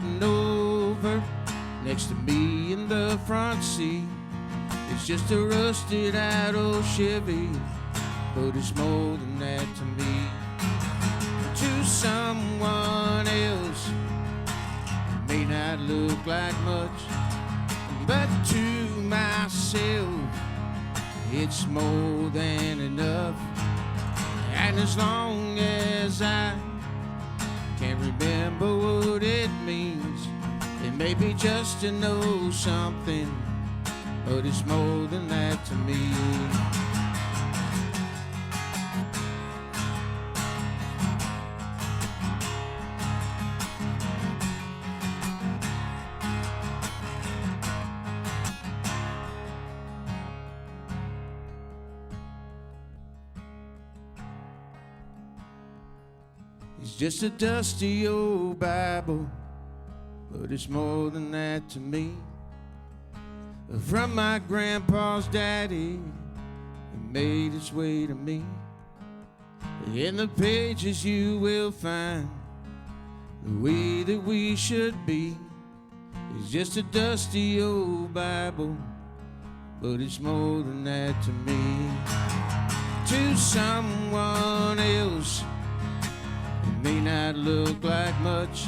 riding over next to me in the front seat. It's just a rusted out old Chevy, but it's more than that to me. To someone else, it may not look like much, but to myself, it's more than enough. And as long as I can't remember what it means, it may be just to know something, but it's more than that to me. It's just a dusty old Bible, but it's more than that to me. From my grandpa's daddy, it made its way to me. In the pages you will find the way that we should be. It's just a dusty old Bible, but it's more than that to me. To someone else, it may not look like much,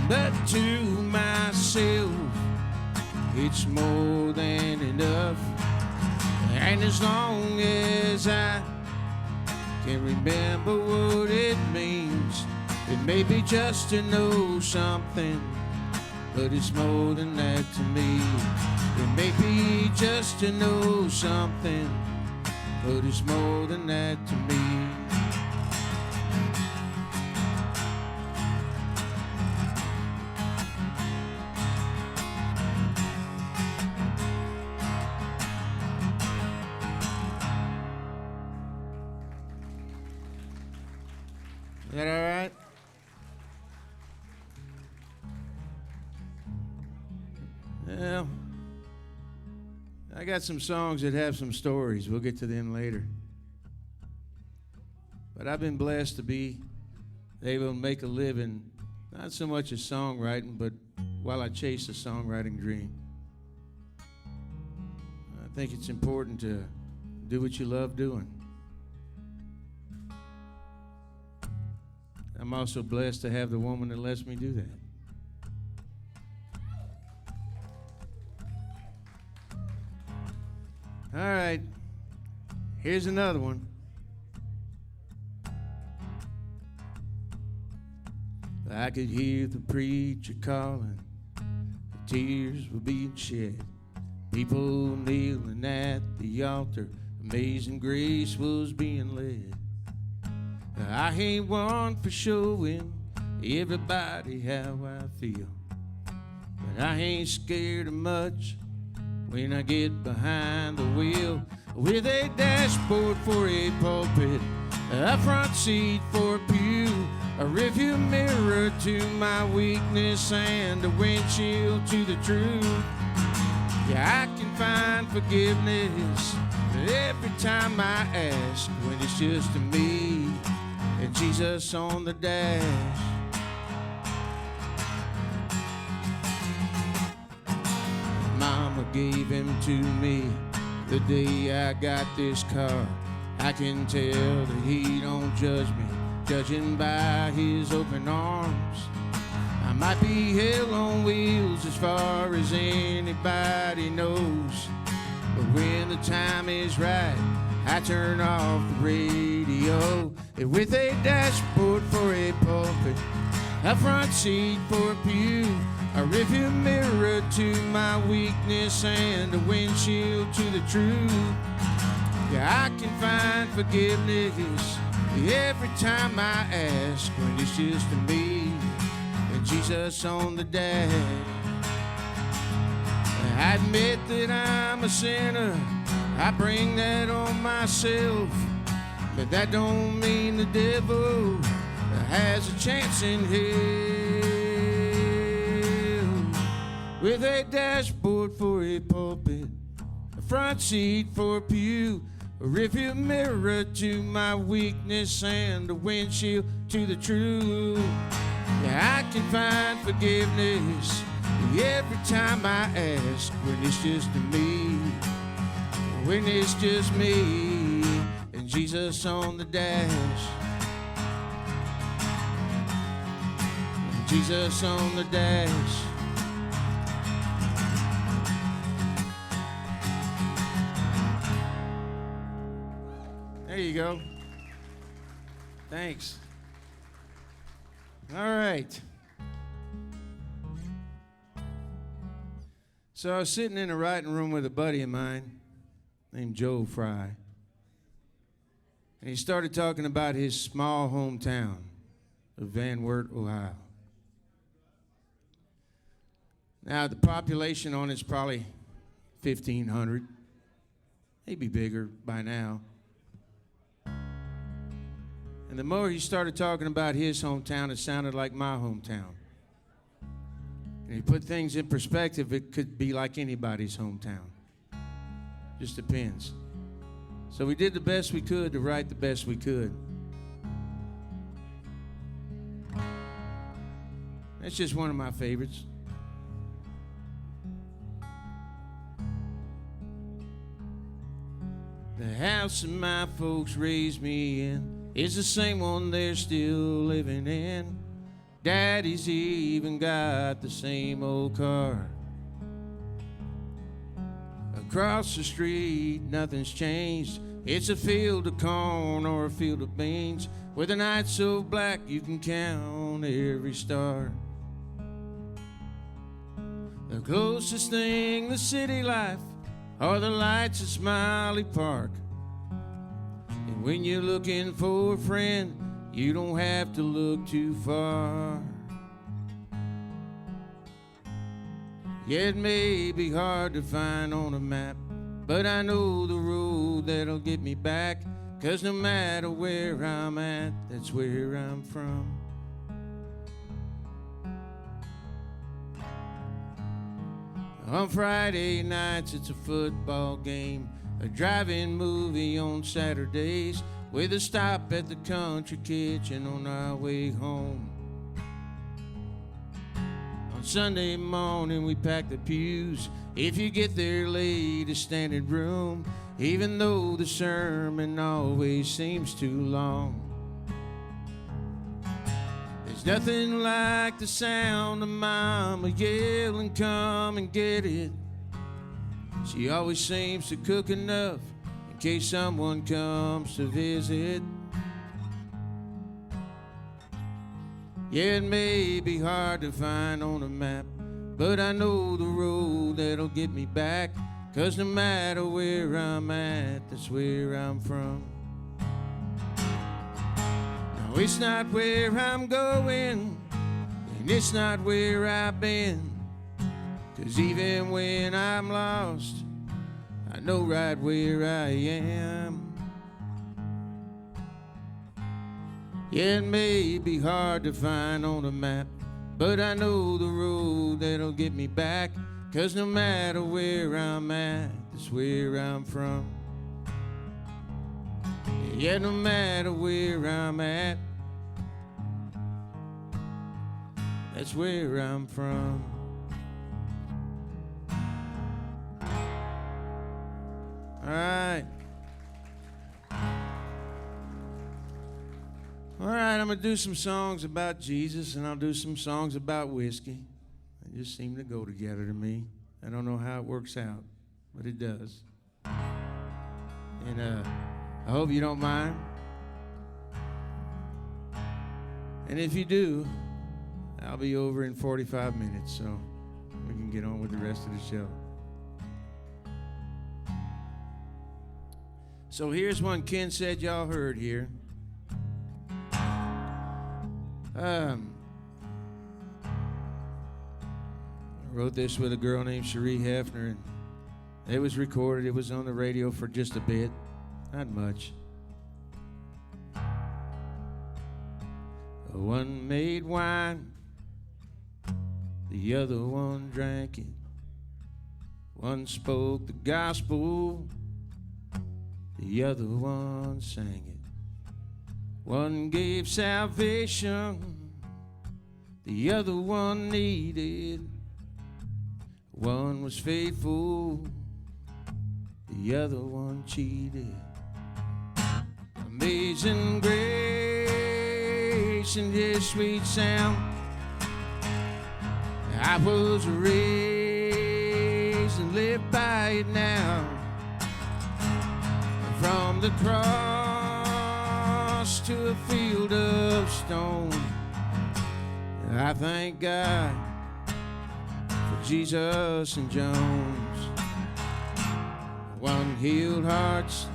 but to myself, it's more than enough. And as long as I can remember what it means, it may be just to know something, but it's more than that to me. It may be just to know something, but it's more than that to me. Is that all right? Well, I got some songs that have some stories. We'll get to them later. But I've been blessed to be able to make a living, not so much as songwriting, but while I chase a songwriting dream. I think it's important to do what you love doing. I'm also blessed to have the woman that lets me do that. All right, here's another one. I could hear the preacher calling, the tears were being shed, people kneeling at the altar, amazing grace was being led. I ain't one for showing everybody how I feel, but I ain't scared of much when I get behind the wheel. With a dashboard for a pulpit, a front seat for a pew, a rearview mirror to my weakness, and a windshield to the truth. Yeah, I can find forgiveness every time I ask, when it's just me and Jesus on the dash. Mama gave him to me the day I got this car. I can tell that he don't judge me, judging by his open arms. I might be hell on wheels as far as anybody knows, but when the time is right, I turn off the radio. And with a dashboard for a pulpit, a front seat for a pew, a rearview mirror to my weakness, and a windshield to the truth. Yeah, I can find forgiveness every time I ask, when it's just me and Jesus on the dash. I admit that I'm a sinner, I bring that on myself, but that don't mean the devil has a chance in hell. With a dashboard for a pulpit, a front seat for a pew, a rearview mirror to my weakness, and a windshield to the truth. Yeah, I can find forgiveness every time I ask. When it's just me, when it's just me and Jesus on the dash. Jesus on the dash. There you go. Thanks. All right. So I was sitting in a writing room with a buddy of mine named Joe Fry. And he started talking about his small hometown of Van Wert, Ohio. Now, the population on it's probably 1,500, maybe bigger by now. And the more he started talking about his hometown, it sounded like my hometown. And he put things in perspective, it could be like anybody's hometown. Just depends. So we did the best we could to write the best we could. That's just one of my favorites. The house that my folks raised me in is the same one they're still living in. Daddy's even got the same old car. Across the street, nothing's changed. It's a field of corn or a field of beans, with a night so black you can count every star. The closest thing to city life are the lights at Smiley Park. And when you're looking for a friend, you don't have to look too far. Yeah, it may be hard to find on a map, but I know the road that'll get me back. 'Cause no matter where I'm at, that's where I'm from. On Friday nights it's a football game, a drive-in movie on Saturdays, with a stop at the country kitchen on our way home. On Sunday morning we pack the pews. If you get there late, a standing room, even though the sermon always seems too long. There's nothing like the sound of Mama yelling, "Come and get it." She always seems to cook enough in case someone comes to visit. Yeah, it may be hard to find on a map, but I know the road that'll get me back. 'Cause no matter where I'm at, that's where I'm from. No, it's not where I'm going, and it's not where I've been. 'Cause even when I'm lost, I know right where I am. Yeah, it may be hard to find on a map, but I know the road that'll get me back. 'Cause no matter where I'm at, that's where I'm from. Yeah, no matter where I'm at, that's where I'm from. All right. All right, I'm going to do some songs about Jesus, and I'll do some songs about whiskey. They just seem to go together to me. I don't know how it works out, but it does. And I hope you don't mind. And if you do, I'll be over in 45 minutes, so we can get on with the rest of the show. So here's one Ken said y'all heard here. I wrote this with a girl named Cherie Hefner, and it was recorded. It was on the radio for just a bit, not much. One made wine, the other one drank it. One spoke the gospel, the other one sang it. One gave salvation, the other one needed. One was faithful, the other one cheated. Amazing grace and His sweet sound. I was raised and live by it now. From the cross to a field of stone, I thank God for Jesus and Jones. One healed hearts,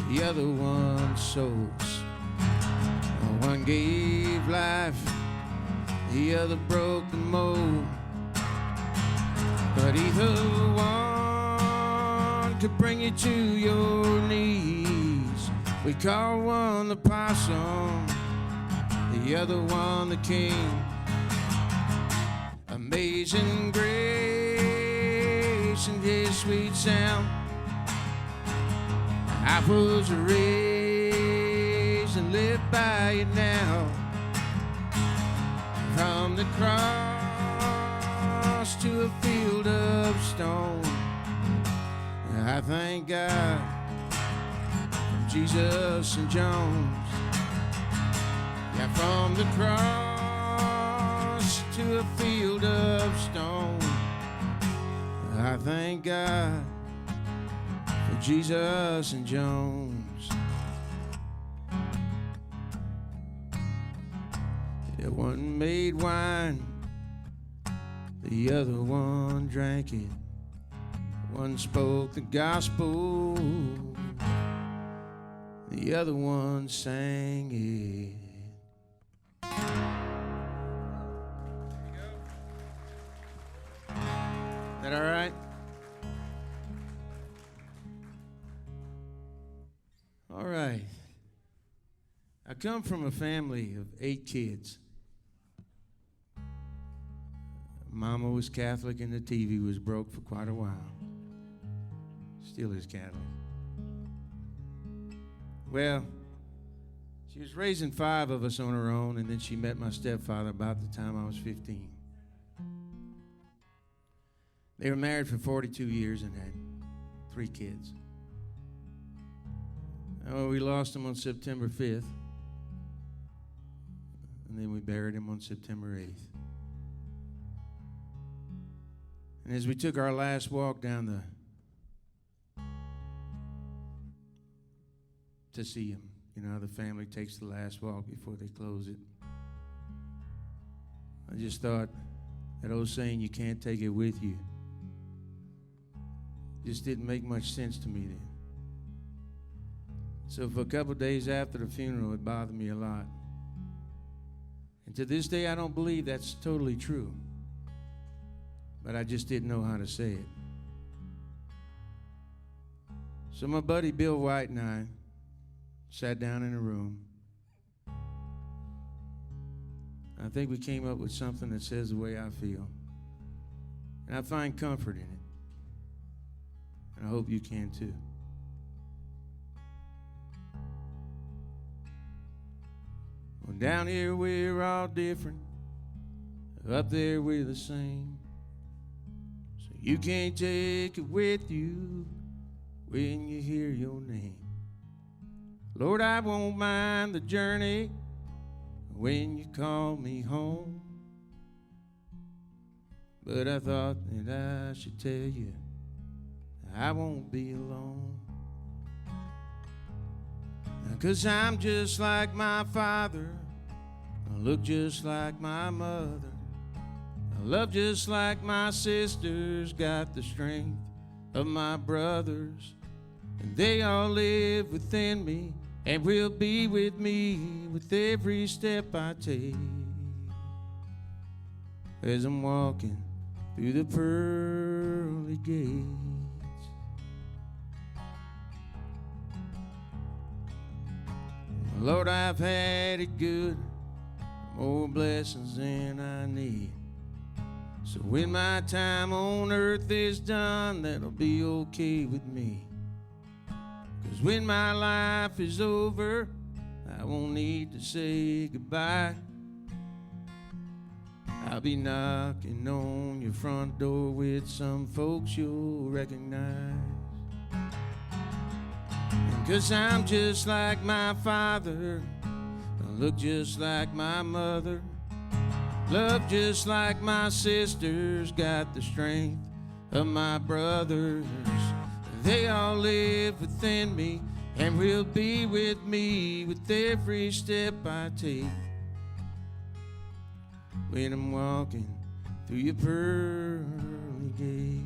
the other one souls. One gave life, the other broke the mold. But either one could bring you to your knees. We call one the possum, the other one the king. Amazing grace and His sweet sound. I was raised and live by it now. From the cross to a field of stone, I thank God for Jesus and Jones. Yeah, from the cross to a field of stone, I thank God for Jesus and Jones. Yeah, one made wine, the other one drank it. One spoke the gospel, the other one sang it. Is that all right? All right. I come from a family of 8 kids. Mama was Catholic and the TV was broke for quite a while. Still is Catholic. Well, she was raising 5 of us on her own, and then she met my stepfather about the time I was 15. They were married for 42 years and had 3 kids. Oh, we lost him on September 5th, and then we buried him on September 8th. And as we took our last walk down to see him, you know, the family takes the last walk before they close it. I just thought that old saying, you can't take it with you, just didn't make much sense to me then. So for a couple of days after the funeral, it bothered me a lot. And to this day, I don't believe that's totally true. But I just didn't know how to say it. So my buddy Bill White and I sat down in a room. I think we came up with something that says the way I feel. And I find comfort in it. And I hope you can too. Well, down here we're all different. Up there we're the same. So you can't take it with you when you hear your name. Lord, I won't mind the journey when you call me home. But I thought that I should tell you I won't be alone. 'Cause I'm just like my father, I look just like my mother, I love just like my sisters, got the strength of my brothers, and they all live within me and will be with me with every step I take as I'm walking through the pearly gates. Lord, I've had it good, more blessings than I need. So when my time on earth is done, that'll be okay with me. 'Cause when my life is over, I won't need to say goodbye. I'll be knocking on your front door with some folks you'll recognize. And 'cause I'm just like my father, I look just like my mother, love just like my sisters, got the strength of my brothers. They all live within me and will be with me with every step I take. When I'm walking through your pearly gates,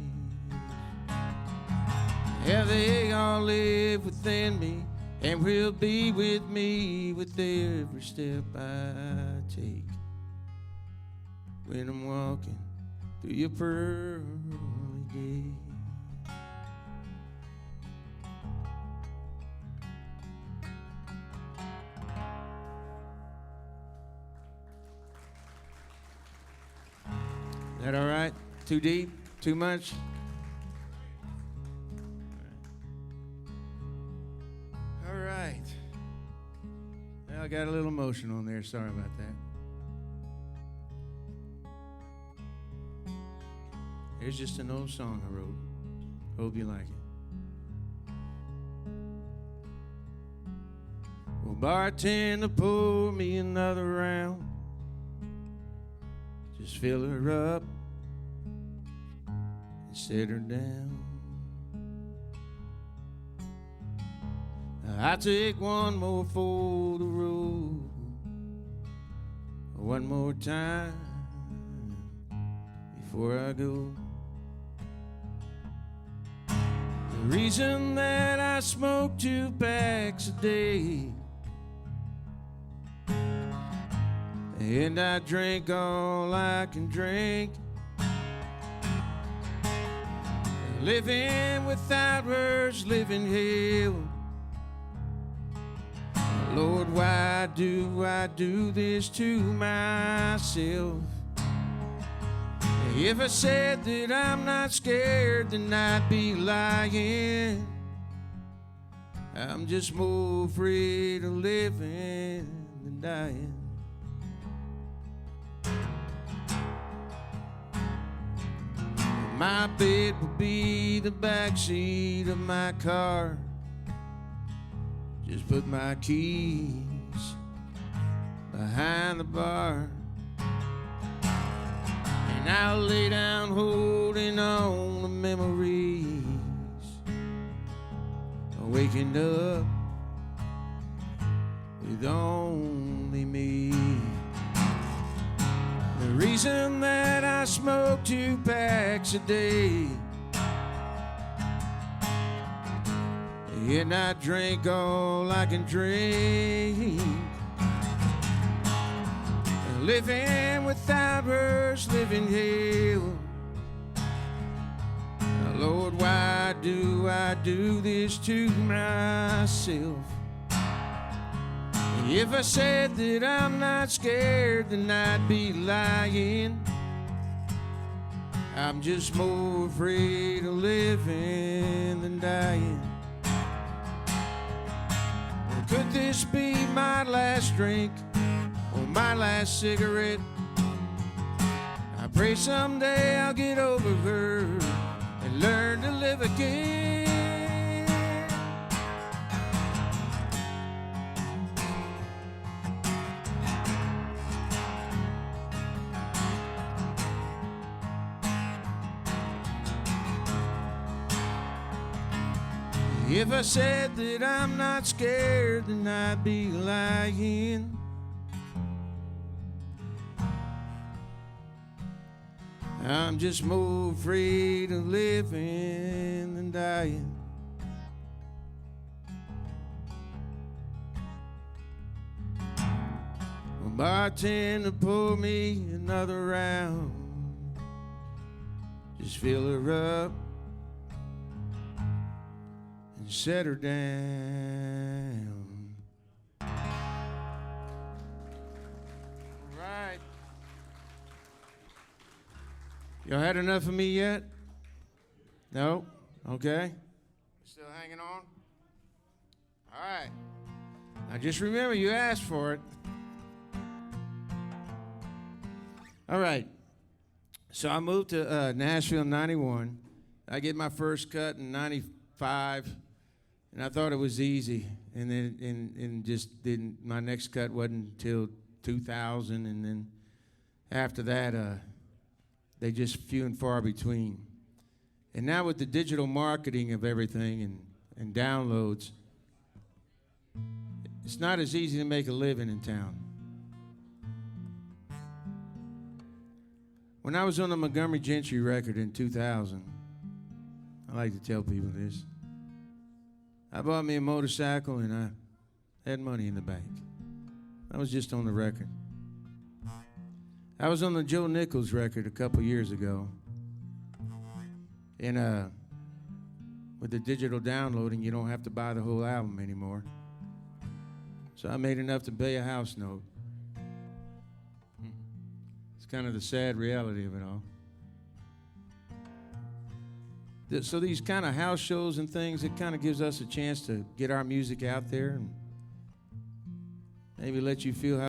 yeah, they all live within me and will be with me with every step I take. When I'm walking through your pearly gates. Is that all right? Too deep? Too much? All right. Well, I got a little emotional in there. Sorry about that. Here's just an old song I wrote. Hope you like it. Well, bartender, pour me another round. Just fill her up and set her down. I take one more for the road, one more time before I go. The reason that I smoke 2 packs a day and I drink all I can drink, living without her's living hell. Lord, why do I do this to myself? If I said that I'm not scared, then I'd be lying. I'm just more afraid of living than dying. My bed will be the backseat of my car. Just put my keys behind the bar, and I'll lay down holding on to memories, waking up with only me. The reason that I smoke 2 packs a day and I drink all I can drink, living without her's living hell. Lord, why do I do this to myself? If I said that I'm not scared, then I'd be lying. I'm just more afraid of living than dying. Could this be my last drink or my last cigarette? I pray someday I'll get over her and learn to live again. If I said that I'm not scared, then I'd be lying. I'm just more afraid of living than dying. Well, bartender, pour me another round. Just fill her up and set her down. All right. Y'all had enough of me yet? No? Okay. Still hanging on? All right. Now just remember, you asked for it. All right. So I moved to Nashville in 91. I get my first cut in 95, and I thought it was easy. And then and just didn't, my next cut wasn't until 2000. And then after that, they just few and far between. And now with the digital marketing of everything and downloads, it's not as easy to make a living in town. When I was on the Montgomery Gentry record in 2000, I like to tell people this, I bought me a motorcycle and I had money in the bank. I was just on the record. I was on the Joe Nichols record a couple years ago. And with the digital downloading, you don't have to buy the whole album anymore. So I made enough to pay a house note. It's kind of the sad reality of it all. So these kind of house shows and things, it kind of gives us a chance to get our music out there and maybe let you feel how